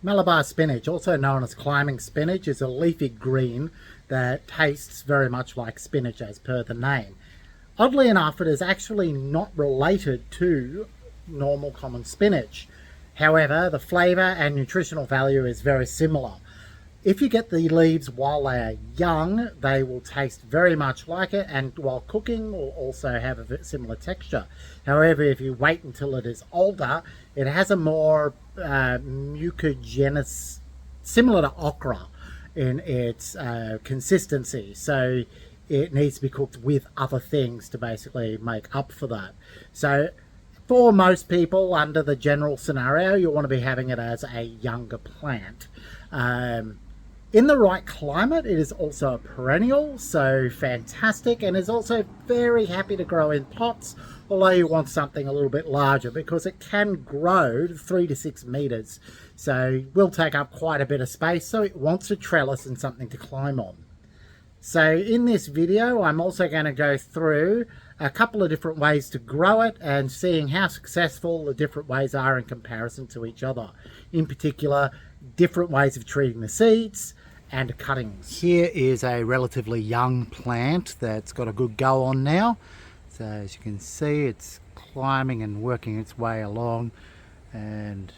Malabar spinach, also known as climbing spinach, is a leafy green that tastes very much like spinach as per the name. Oddly enough, it is actually not related to normal common spinach. However, the flavour and nutritional value is very similar. If you get the leaves while they are young, they will taste very much like it, and while cooking will also have a similar texture. However, if you wait until it is older, it has a more mucigenous, similar to okra in its consistency. So it needs to be cooked with other things to basically make up for that. So for most people, under the general scenario, you'll want to be having it as a younger plant. In the right climate, it is also a perennial, so fantastic, and is also very happy to grow in pots, although you want something a little bit larger because it can grow to 3 to 6 meters. So it will take up quite a bit of space, so it wants a trellis and something to climb on. So in this video, I'm also going to go through a couple of different ways to grow it and seeing how successful the different ways are in comparison to each other. In particular, different ways of treating the seeds and cuttings. Here is a relatively young plant that's got a good go on now. So as you can see, it's climbing and working its way along and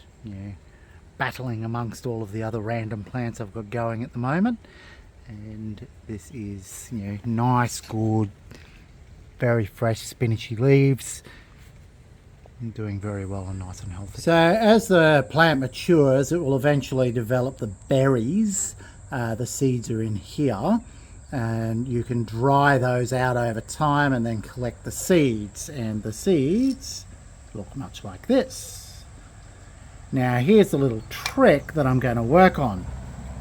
battling amongst all of the other random plants I've got going at the moment. And this is nice, good, very fresh spinachy leaves, doing very well and nice and healthy. So as the plant matures, it will eventually develop the berries. The seeds are in here, and you can dry those out over time and then collect the seeds, and the seeds look much like this. Now here's the little trick that I'm going to work on.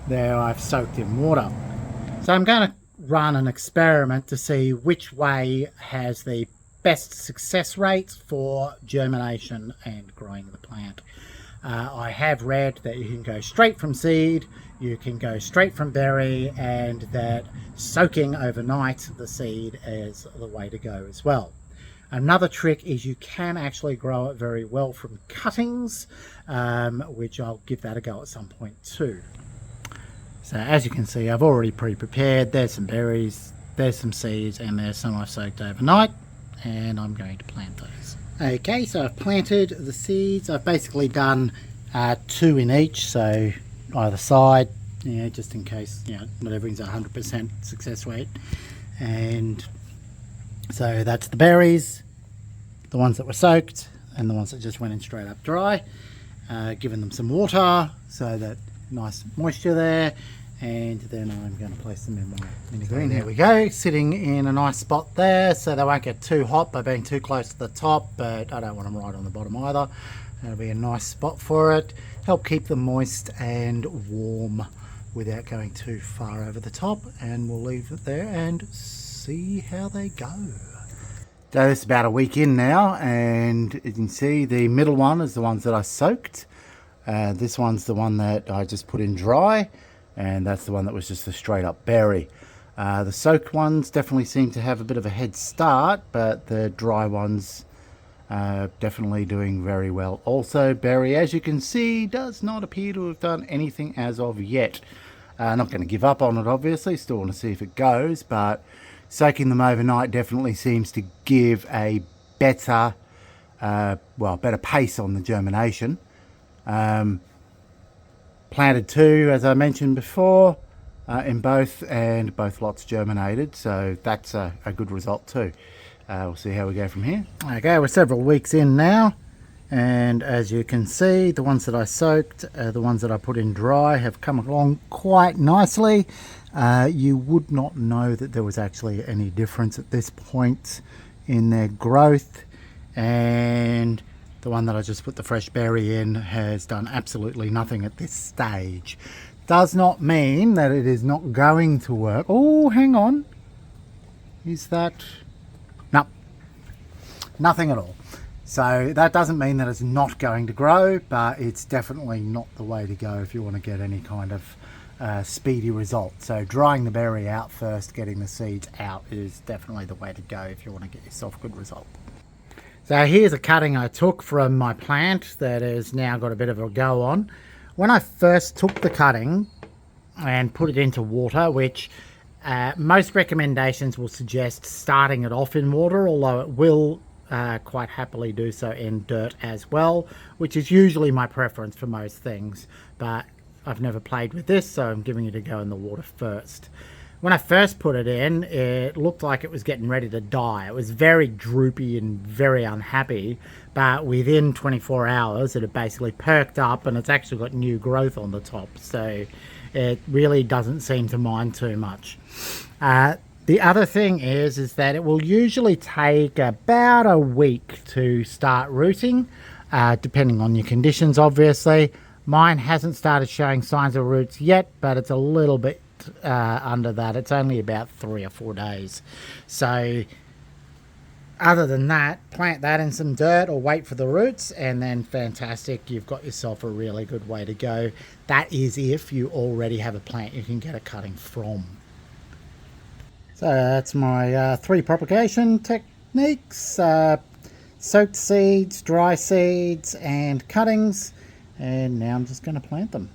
There, I've soaked in water. So I'm going to run an experiment to see which way has the best success rate for germination and growing the plant. I have read that you can go straight from seed, you can go straight from berry, and that soaking overnight the seed is the way to go as well. Another trick is you can actually grow it very well from cuttings, which I'll give that a go at some point too. So as you can see, I've already pre-prepared. There's some berries, there's some seeds, and there's some I've soaked overnight, and I'm going to plant those. Okay, so I've planted the seeds. I've basically done 2 in each, so either side, just in case not everything's 100% success rate. And so that's the berries, the ones that were soaked, and the ones that just went in straight up dry. Given them some water so that nice moisture there, and then I'm going to place them in my mini green. There we go, sitting in a nice spot there, so they won't get too hot by being too close to the top, but I don't want them right on the bottom either. That'll be a nice spot for it, help keep them moist and warm without going too far over the top, and we'll leave it there and see how they go. So this is about a week in now, and you can see the middle one is the ones that I soaked. This one's the one that I just put in dry, and that's the one that was just a straight up berry. The soaked ones definitely seem to have a bit of a head start, but the dry ones are definitely doing very well. Also, berry, as you can see, does not appear to have done anything as of yet. Not going to give up on it, obviously, still want to see if it goes, but soaking them overnight definitely seems to give a better, better pace on the germination. Planted 2, as I mentioned before, in both, and both lots germinated, so that's a good result too. We'll see how we go from here. Okay, we're several weeks in now, and as you can see, the ones that I soaked, the ones that I put in dry have come along quite nicely. You would not know that there was actually any difference at this point in their growth, and the one that I just put the fresh berry in has done absolutely nothing at this stage. Does not mean that it is not going to work. Oh, hang on. Is that... No, nothing at all. So that doesn't mean that it's not going to grow, but it's definitely not the way to go if you want to get any kind of speedy result. So drying the berry out first, getting the seeds out, is definitely the way to go if you want to get yourself a good result. So here's a cutting I took from my plant that has now got a bit of a go on. When I first took the cutting and put it into water, which most recommendations will suggest starting it off in water, although it will quite happily do so in dirt as well, which is usually my preference for most things, but I've never played with this, so I'm giving it a go in the water first. When I first put it in, it looked like it was getting ready to die. It was very droopy and very unhappy, but within 24 hours it had basically perked up and it's actually got new growth on the top, so it really doesn't seem to mind too much. The other thing is that it will usually take about a week to start rooting, depending on your conditions, obviously. Mine hasn't started showing signs of roots yet, but it's a little bit under that. It's only about 3 or 4 days. So other than that, plant that in some dirt or wait for the roots, and then fantastic, you've got yourself a really good way to go. That is if you already have a plant you can get a cutting from. So that's my 3 propagation techniques: soaked seeds, dry seeds, and cuttings. And now I'm just going to plant them.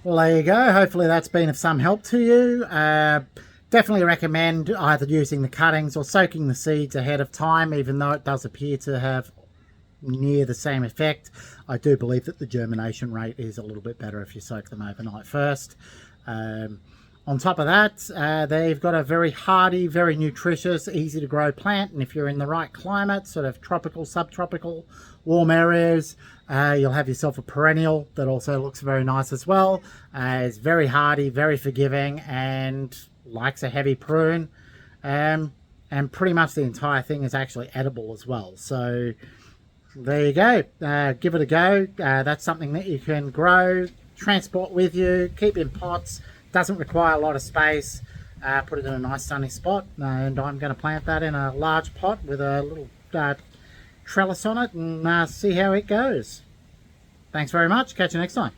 Well, there you go. Hopefully that's been of some help to you. Definitely recommend either using the cuttings or soaking the seeds ahead of time, even though it does appear to have near the same effect. I do believe that the germination rate is a little bit better if you soak them overnight first. On top of that, they've got a very hardy, very nutritious, easy to grow plant, and if you're in the right climate, sort of tropical, subtropical, warm areas, you'll have yourself a perennial that also looks very nice as well. It's very hardy, very forgiving, and likes a heavy prune, and pretty much the entire thing is actually edible as well. So there you go. Give it a go. That's something that you can grow, transport with you, keep in pots. Doesn't require a lot of space. Put it in a nice sunny spot, and I'm going to plant that in a large pot with a little trellis on it and see how it goes. Thanks very much. Catch you next time.